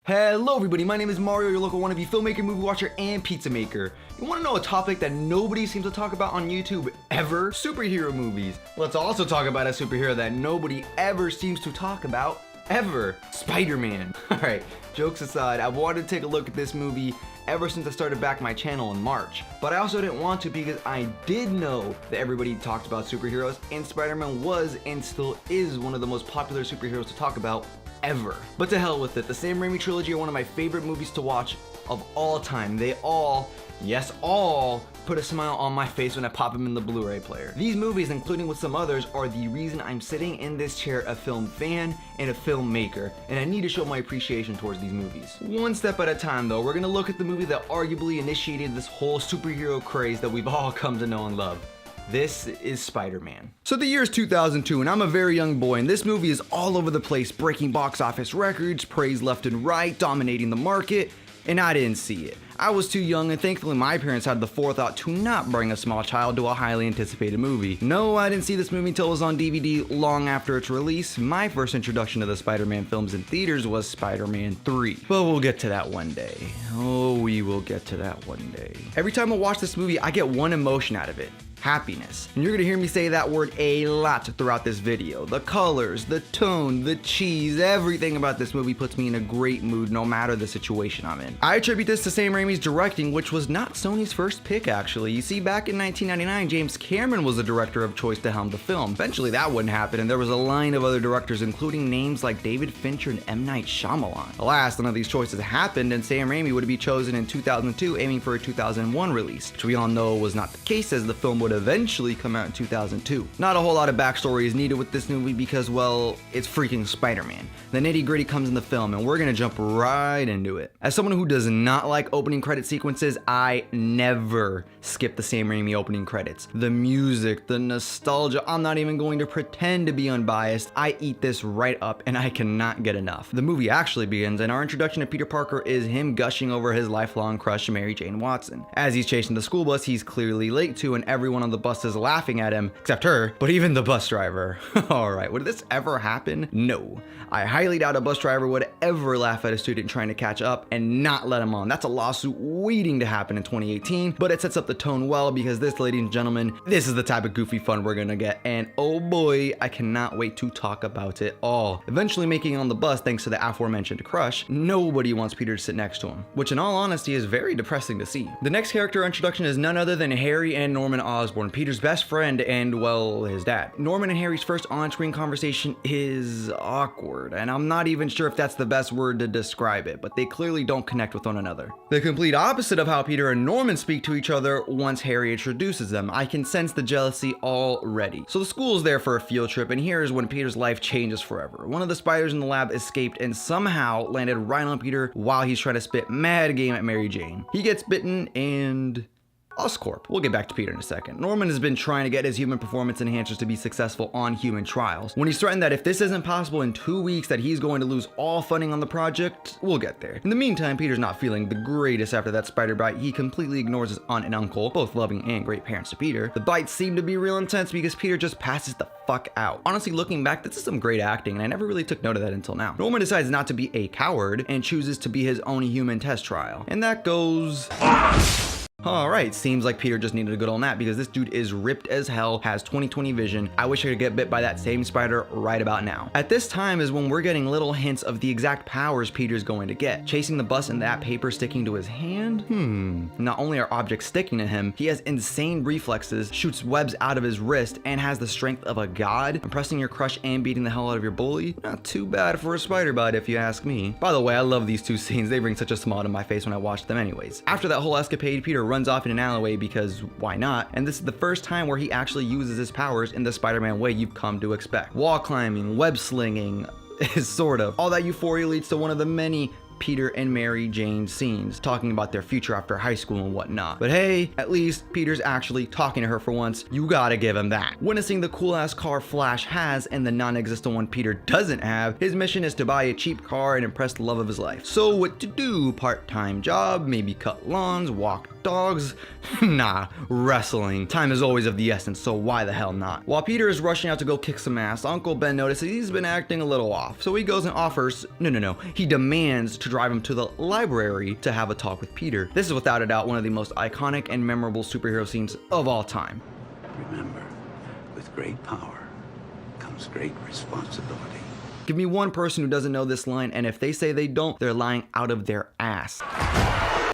Hello everybody, my name is Mario, your local wannabe filmmaker, movie watcher, and pizza maker. You wanna know a topic that nobody seems to talk about on YouTube ever? Superhero movies. Let's also talk about a superhero that nobody ever seems to talk about, ever. Spider-Man. Alright, jokes aside, I've wanted to take a look at this movie ever since I started back my channel in March. But I also didn't want to because I did know that everybody talked about superheroes, and Spider-Man was and still is one of the most popular superheroes to talk about ever. But to hell with it, the Sam Raimi trilogy are one of my favorite movies to watch of all time. They all, yes all, put a smile on my face when I pop them in the Blu-ray player. These movies, including with some others, are the reason I'm sitting in this chair, a film fan and a filmmaker, and I need to show my appreciation towards these movies. One step at a time though, we're gonna look at the movie that arguably initiated this whole superhero craze that we've all come to know and love. This is Spider-Man. So the year is 2002 and I'm a very young boy, and this movie is all over the place, breaking box office records, praise left and right, dominating the market, and I didn't see it. I was too young, and thankfully my parents had the forethought to not bring a small child to a highly anticipated movie. No, I didn't see this movie until it was on DVD long after its release. My first introduction to the Spider-Man films in theaters was Spider-Man 3. But we'll get to that one day. Oh, we will get to that one day. Every time I watch this movie, I get one emotion out of it. Happiness. And you're gonna hear me say that word a lot throughout this video. The colors, the tone, the cheese, everything about this movie puts me in a great mood no matter the situation I'm in. I attribute this to Sam Raimi's directing, which was not Sony's first pick actually. You see, back in 1999, James Cameron was the director of choice to helm the film. Eventually that wouldn't happen, and there was a line of other directors including names like David Fincher and M. Night Shyamalan. Alas, none of these choices happened, and Sam Raimi would be chosen in 2002, aiming for a 2001 release, which we all know was not the case as the film would eventually come out in 2002. Not a whole lot of backstory is needed with this movie because, well, it's freaking Spider-Man. The nitty-gritty comes in the film, and we're gonna jump right into it. As someone who does not like opening credit sequences, I never skip the Sam Raimi opening credits. The music, the nostalgia, I'm not even going to pretend to be unbiased. I eat this right up and I cannot get enough. The movie actually begins, and our introduction to Peter Parker is him gushing over his lifelong crush, Mary Jane Watson. As he's chasing the school bus he's clearly late to, and everyone on the bus is laughing at him, except her, but even the bus driver. Alright, would this ever happen? No. I highly doubt a bus driver would ever laugh at a student trying to catch up and not let him on. That's a lawsuit waiting to happen in 2018, but it sets up the tone well because this, ladies and gentlemen, this is the type of goofy fun we're gonna get, and oh boy, I cannot wait to talk about it all. Eventually making it on the bus thanks to the aforementioned crush, nobody wants Peter to sit next to him, which in all honesty is very depressing to see. The next character introduction is none other than Harry and Norman Osborn, Peter's best friend and, well, his dad. Norman and Harry's first on-screen conversation is awkward, and I'm not even sure if that's the best word to describe it, but they clearly don't connect with one another. The complete opposite of how Peter and Norman speak to each other once Harry introduces them. I can sense the jealousy already. So the school's there for a field trip, and here's when Peter's life changes forever. One of the spiders in the lab escaped and somehow landed right on Peter while he's trying to spit mad game at Mary Jane. He gets bitten and Oscorp. We'll get back to Peter in a second. Norman has been trying to get his human performance enhancers to be successful on human trials. When he's threatened that if this isn't possible in 2 weeks that he's going to lose all funding on the project, we'll get there. In the meantime, Peter's not feeling the greatest after that spider bite. He completely ignores his aunt and uncle, both loving and great parents to Peter. The bites seem to be real intense because Peter just passes the fuck out. Honestly, looking back, this is some great acting, and I never really took note of that until now. Norman decides not to be a coward and chooses to be his own human test trial. And that goes... Alright, seems like Peter just needed a good old nap because this dude is ripped as hell, has 20/20 vision. I wish I could get bit by that same spider right about now. At this time is when we're getting little hints of the exact powers Peter's going to get. Chasing the bus and that paper sticking to his hand? Not only are objects sticking to him, he has insane reflexes, shoots webs out of his wrist, and has the strength of a god. Impressing your crush and beating the hell out of your bully? Not too bad for a spider bite if you ask me. By the way, I love these two scenes. They bring such a smile to my face when I watch them anyways. After that whole escapade, Peter runs off in an alleyway because why not? And this is the first time where he actually uses his powers in the Spider-Man way you've come to expect. Wall climbing, web slinging, sort of. All that euphoria leads to one of the many Peter and Mary Jane scenes, talking about their future after high school and whatnot. But hey, at least Peter's actually talking to her for once. You gotta give him that. Witnessing the cool ass car Flash has and the non-existent one Peter doesn't have, his mission is to buy a cheap car and impress the love of his life. So what to do? Part-time job, maybe cut lawns, walk dogs? Nah, wrestling. Time is always of the essence, so why the hell not? While Peter is rushing out to go kick some ass, Uncle Ben notices he's been acting a little off, so he goes and offers, no, he demands to drive him to the library to have a talk with Peter. This is without a doubt one of the most iconic and memorable superhero scenes of all time. Remember, with great power comes great responsibility. Give me one person who doesn't know this line, and if they say they don't, they're lying out of their ass.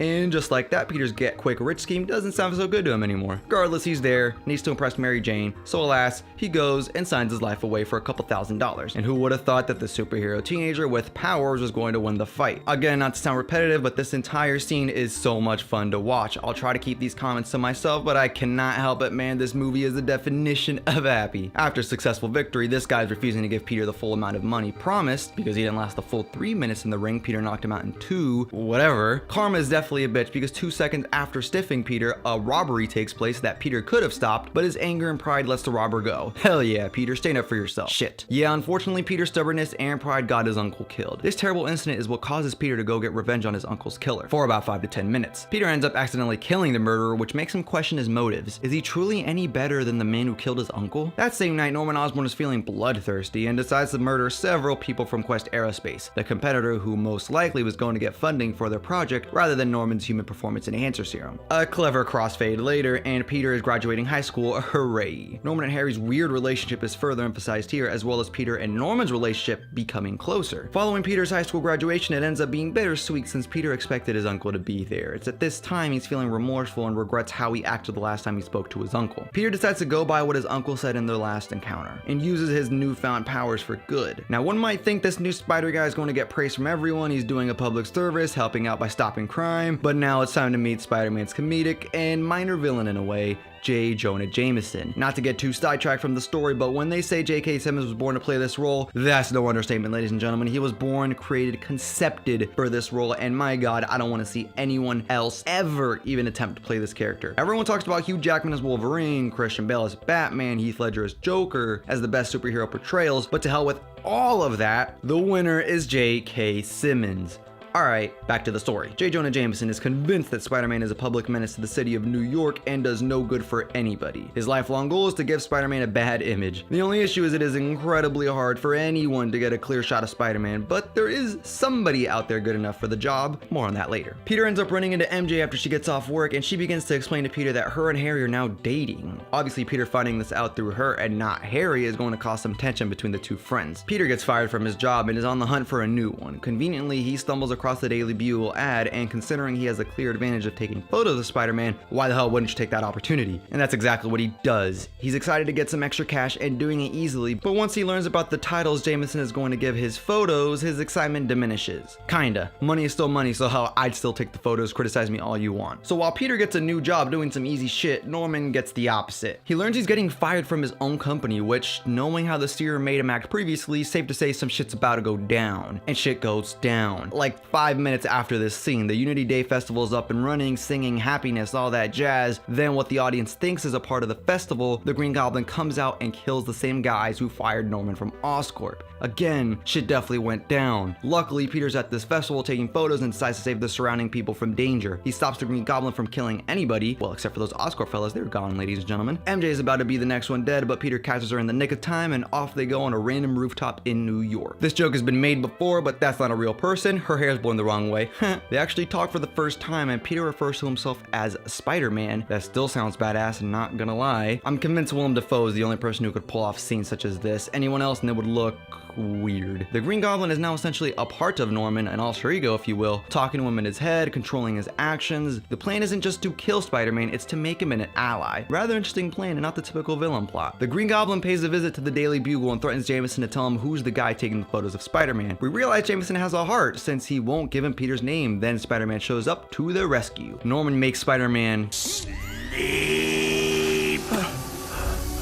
And just like that, Peter's get-quick-rich scheme doesn't sound so good to him anymore. Regardless, he's there, needs to impress Mary Jane, so alas, he goes and signs his life away for a couple $1,000s. And who would have thought that the superhero teenager with powers was going to win the fight? Again, not to sound repetitive, but this entire scene is so much fun to watch. I'll try to keep these comments to myself, but I cannot help it, man. This movie is the definition of happy. After successful victory, this guy's refusing to give Peter the full amount of money promised because he didn't last the full 3 minutes in the ring. Peter knocked him out in 2, whatever. Karma is definitely a bitch because 2 seconds after stiffing Peter, a robbery takes place that Peter could have stopped, but his anger and pride lets the robber go. Hell yeah, Peter, stand up for yourself. Shit. Yeah, unfortunately, Peter's stubbornness and pride got his uncle killed. This terrible incident is what causes Peter to go get revenge on his uncle's killer for about 5 to 10 minutes. Peter ends up accidentally killing the murderer, which makes him question his motives. Is he truly any better than the man who killed his uncle? That same night, Norman Osborn is feeling bloodthirsty and decides to murder several people from Quest Aerospace, the competitor who most likely was going to get funding for their project rather than Norman's human performance enhancer serum. A clever crossfade later, and Peter is graduating high school. Hooray. Norman and Harry's weird relationship is further emphasized here, as well as Peter and Norman's relationship becoming closer. Following Peter's high school graduation, it ends up being bittersweet since Peter expected his uncle to be there. It's at this time he's feeling remorseful and regrets how he acted the last time he spoke to his uncle. Peter decides to go by what his uncle said in their last encounter, and uses his newfound powers for good. Now, one might think this new Spider guy is going to get praise from everyone. He's doing a public service, helping out by stopping crime, but now it's time to meet Spider-Man's comedic and minor villain in a way, J. Jonah Jameson. Not to get too sidetracked from the story, but when they say J.K. Simmons was born to play this role, that's no understatement, ladies and gentlemen. He was born, created, concepted for this role, and my god, I don't want to see anyone else ever even attempt to play this character. Everyone talks about Hugh Jackman as Wolverine, Christian Bale as Batman, Heath Ledger as Joker, as the best superhero portrayals, but to hell with all of that, the winner is J.K. Simmons. Alright, back to the story. J. Jonah Jameson is convinced that Spider-Man is a public menace to the city of New York and does no good for anybody. His lifelong goal is to give Spider-Man a bad image. The only issue is it is incredibly hard for anyone to get a clear shot of Spider-Man, but there is somebody out there good enough for the job. More on that later. Peter ends up running into MJ after she gets off work, and she begins to explain to Peter that her and Harry are now dating. Obviously, Peter finding this out through her and not Harry is going to cause some tension between the two friends. Peter gets fired from his job and is on the hunt for a new one. Conveniently, he stumbles across the Daily Bugle ad, and considering he has a clear advantage of taking photos of Spider-Man, why the hell wouldn't you take that opportunity? And that's exactly what he does. He's excited to get some extra cash and doing it easily, but once he learns about the titles Jameson is going to give his photos, his excitement diminishes. Kinda. Money is still money, so hell, I'd still take the photos, criticize me all you want. So while Peter gets a new job doing some easy shit, Norman gets the opposite. He learns he's getting fired from his own company, which, knowing how the Serum made him act previously, safe to say some shit's about to go down. And shit goes down. Like 5 minutes after this scene, the Unity Day Festival is up and running, singing happiness, all that jazz. Then what the audience thinks is a part of the festival, the Green Goblin comes out and kills the same guys who fired Norman from Oscorp. Again, shit definitely went down. Luckily, Peter's at this festival taking photos and decides to save the surrounding people from danger. He stops the Green Goblin from killing anybody, well, except for those Oscorp fellas, they're gone, ladies and gentlemen. MJ is about to be the next one dead, but Peter catches her in the nick of time, and off they go on a random rooftop in New York. This joke has been made before, but that's not a real person. Her hair is blown the wrong way. They actually talk for the first time, and Peter refers to himself as Spider-Man. That still sounds badass, and not gonna lie. I'm convinced Willem Dafoe is the only person who could pull off scenes such as this. Anyone else and it would look weird. The Green Goblin is now essentially a part of Norman, an alter ego if you will, talking to him in his head, controlling his actions. The plan isn't just to kill Spider-Man, it's to make him an ally. Rather interesting plan and not the typical villain plot. The Green Goblin pays a visit to the Daily Bugle and threatens Jameson to tell him who's the guy taking the photos of Spider-Man. We realize Jameson has a heart since he won't give him Peter's name. Then Spider-Man shows up to the rescue. Norman makes Spider-Man sleep.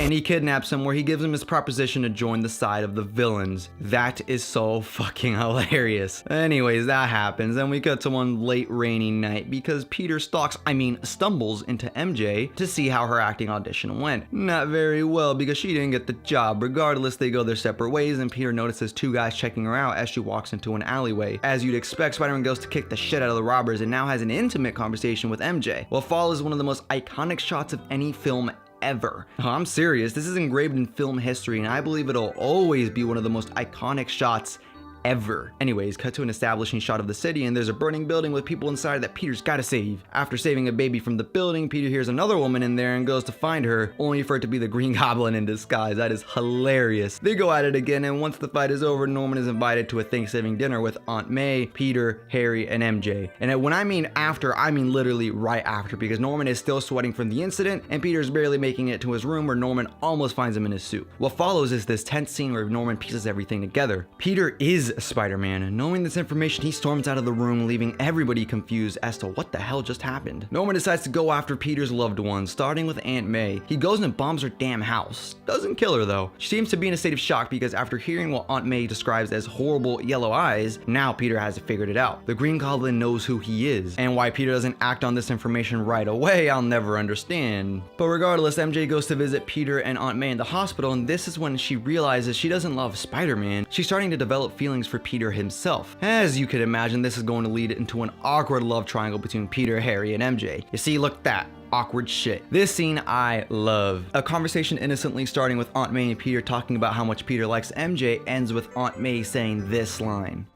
and he kidnaps him where he gives him his proposition to join the side of the villains. That is so fucking hilarious. Anyways, that happens, and we cut to one late rainy night because Peter stumbles into MJ to see how her acting audition went. Not very well because she didn't get the job. Regardless, they go their separate ways, and Peter notices two guys checking her out as she walks into an alleyway. As you'd expect, Spider-Man goes to kick the shit out of the robbers and now has an intimate conversation with MJ. What follows is one of the most iconic shots of any film ever. Oh, I'm serious, this is engraved in film history, and I believe it'll always be one of the most iconic shots ever. Anyways, cut to an establishing shot of the city, and there's a burning building with people inside that Peter's gotta save. After saving a baby from the building, Peter hears another woman in there and goes to find her, only for it to be the Green Goblin in disguise. That is hilarious. They go at it again, and once the fight is over, Norman is invited to a Thanksgiving dinner with Aunt May, Peter, Harry, and MJ. And when I mean after, I mean literally right after, because Norman is still sweating from the incident, and Peter's barely making it to his room where Norman almost finds him in his suit. What follows is this tense scene where Norman pieces everything together. Peter is Spider-Man, and knowing this information, he storms out of the room, leaving everybody confused as to what the hell just happened. Norman decides to go after Peter's loved ones, starting with Aunt May. He goes and bombs her damn house. Doesn't kill her though. She seems to be in a state of shock because after hearing what Aunt May describes as horrible yellow eyes, now Peter has figured it out. The Green Goblin knows who he is, and why Peter doesn't act on this information right away, I'll never understand. But regardless, MJ goes to visit Peter and Aunt May in the hospital, and this is when she realizes she doesn't love Spider-Man. She's starting to develop feelings for Peter himself. As you could imagine, this is going to lead into an awkward love triangle between Peter, Harry, and MJ. You see, look at that. Awkward shit. This scene I love. A conversation innocently starting with Aunt May and Peter talking about how much Peter likes MJ ends with Aunt May saying this line.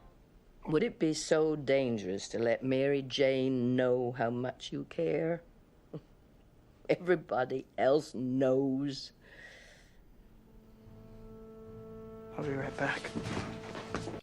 Would it be so dangerous to let Mary Jane know how much you care? Everybody else knows. I'll be right back.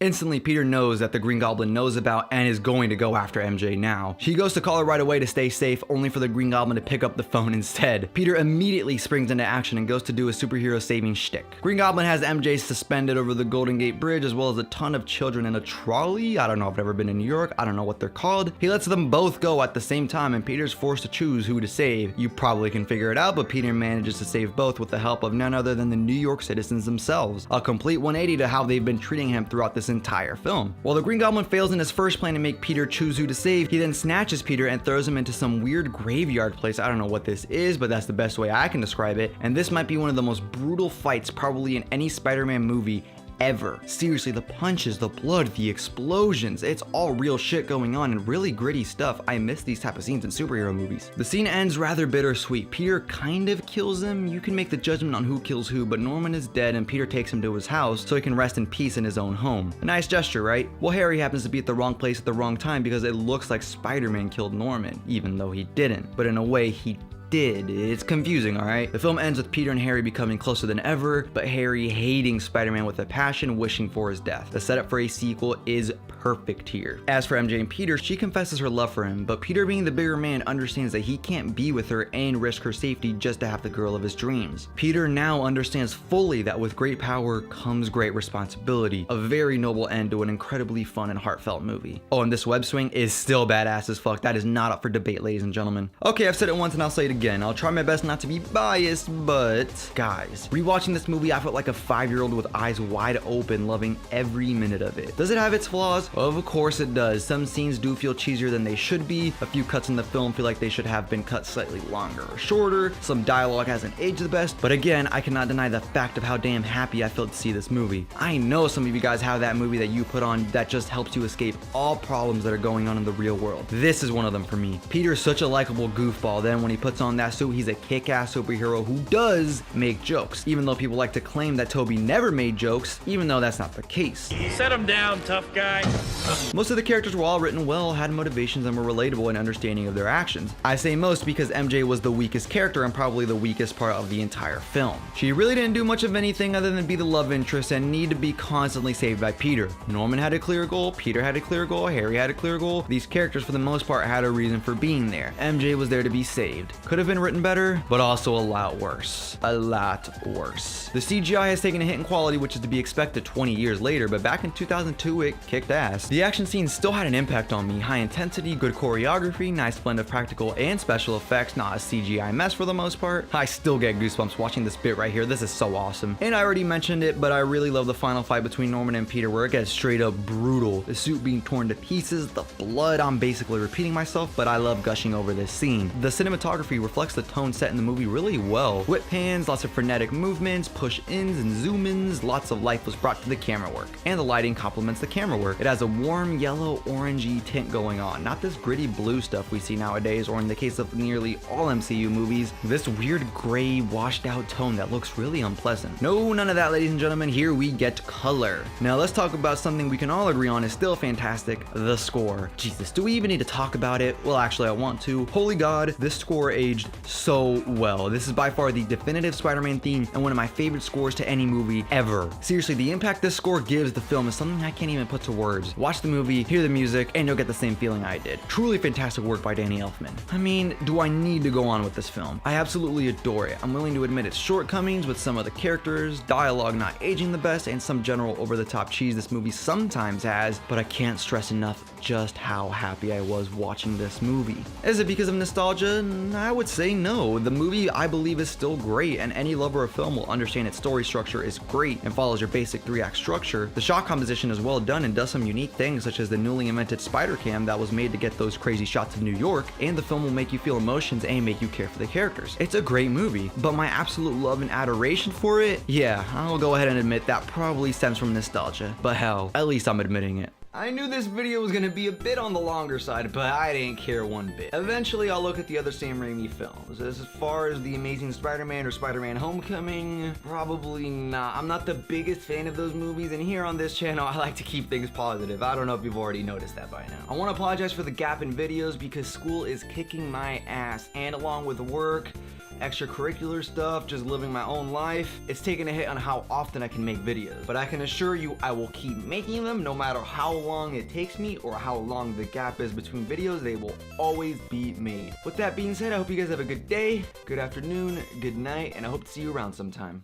Instantly, Peter knows that the Green Goblin knows about and is going to go after MJ now. She goes to call her right away to stay safe, only for the Green Goblin to pick up the phone instead. Peter immediately springs into action and goes to do a superhero saving shtick. Green Goblin has MJ suspended over the Golden Gate Bridge, as well as a ton of children in a trolley. I don't know if I've ever been in New York. I don't know what they're called. He lets them both go at the same time, and Peter's forced to choose who to save. You probably can figure it out, but Peter manages to save both with the help of none other than the New York citizens themselves. A complete 180 to how they've been treating him throughout this entire film. While the Green Goblin fails in his first plan to make Peter choose who to save, he then snatches Peter and throws him into some weird graveyard place. I don't know what this is, but that's the best way I can describe it. And this might be one of the most brutal fights probably in any Spider-Man movie ever. Seriously, the punches, the blood, the explosions, it's all real shit going on and really gritty stuff. I miss these type of scenes in superhero movies. The scene ends rather bittersweet. Peter kind of kills him. You can make the judgment on who kills who, but Norman is dead and Peter takes him to his house so he can rest in peace in his own home. A nice gesture, right? Well, Harry happens to be at the wrong place at the wrong time because it looks like Spider-Man killed Norman, even though he didn't. But in a way, he did. It's confusing, alright? The film ends with Peter and Harry becoming closer than ever, but Harry hating Spider-Man with a passion, wishing for his death. The setup for a sequel is perfect here. As for MJ and Peter, she confesses her love for him, but Peter, being the bigger man, understands that he can't be with her and risk her safety just to have the girl of his dreams. Peter now understands fully that with great power comes great responsibility. A very noble end to an incredibly fun and heartfelt movie. Oh, and this web swing is still badass as fuck. That is not up for debate, ladies and gentlemen. Okay, I've said it once and I'll say it again. I'll try my best not to be biased, but guys, rewatching this movie, I felt like a 5-year-old with eyes wide open, loving every minute of it. Does it have its flaws? Of course it does. Some scenes do feel cheesier than they should be. A few cuts in the film feel like they should have been cut slightly longer or shorter. Some dialogue hasn't aged the best, but again, I cannot deny the fact of how damn happy I felt to see this movie. I know some of you guys have that movie that you put on that just helps you escape all problems that are going on in the real world. This is one of them for me. Peter's such a likable goofball, then when he puts on that suit, he's a kick-ass superhero who does make jokes, even though people like to claim that Tobey never made jokes, even though that's not the case. Set him down, tough guy. Most of the characters were all written well, had motivations, and were relatable in understanding of their actions. I say most because MJ was the weakest character and probably the weakest part of the entire film. She really didn't do much of anything other than be the love interest and need to be constantly saved by Peter. Norman had a clear goal, Peter had a clear goal, Harry had a clear goal. These characters for the most part had a reason for being there. MJ was there to be saved. Could have been written better, but also a lot worse. A lot worse. The CGI has taken a hit in quality, which is to be expected 20 years later, but back in 2002, it kicked ass. The action scenes still had an impact on me. High intensity, good choreography, nice blend of practical and special effects, not a CGI mess for the most part. I still get goosebumps watching this bit right here. This is so awesome. And I already mentioned it, but I really love the final fight between Norman and Peter, where it gets straight up brutal. The suit being torn to pieces, the blood. I'm basically repeating myself, but I love gushing over this scene. The cinematography reflects the tone set in the movie really well. Whip pans, lots of frenetic movements, push-ins and zoom-ins, lots of life was brought to the camera work. And the lighting complements the camera work. It has a warm yellow orangey tint going on, not this gritty blue stuff we see nowadays, or in the case of nearly all MCU movies, this weird gray washed out tone that looks really unpleasant. No, none of that, ladies and gentlemen. Here we get color. Now let's talk about something we can all agree on is still fantastic, the score. Jesus, do we even need to talk about it? Well, actually I want to. Holy God, this score aged so well. This is by far the definitive Spider-Man theme and one of my favorite scores to any movie ever. Seriously, the impact this score gives the film is something I can't even put to words. Watch the movie, hear the music, and you'll get the same feeling I did. Truly fantastic work by Danny Elfman. I mean, do I need to go on with this film? I absolutely adore it. I'm willing to admit its shortcomings with some of the characters, dialogue not aging the best, and some general over-the-top cheese this movie sometimes has, but I can't stress enough just how happy I was watching this movie. Is it because of nostalgia? I would say no. The movie, I believe, is still great, and any lover of film will understand its story structure is great and follows your basic 3-act structure. The shot composition is well done and does some unique things, such as the newly invented spider cam that was made to get those crazy shots of New York, and the film will make you feel emotions and make you care for the characters. It's a great movie, but my absolute love and adoration for it, yeah, I'll go ahead and admit that probably stems from nostalgia, but hell, at least I'm admitting it. I knew this video was gonna be a bit on the longer side, but I didn't care one bit. Eventually, I'll look at the other Sam Raimi films. As far as The Amazing Spider-Man or Spider-Man Homecoming, probably not. I'm not the biggest fan of those movies, and here on this channel, I like to keep things positive. I don't know if you've already noticed that by now. I want to apologize for the gap in videos because school is kicking my ass, and along with work, extracurricular stuff, just living my own life, it's taken a hit on how often I can make videos. But I can assure you I will keep making them no matter how long it takes me or how long the gap is between videos. They will always be made. With that being said, I hope you guys have a good day, good afternoon, good night, and I hope to see you around sometime.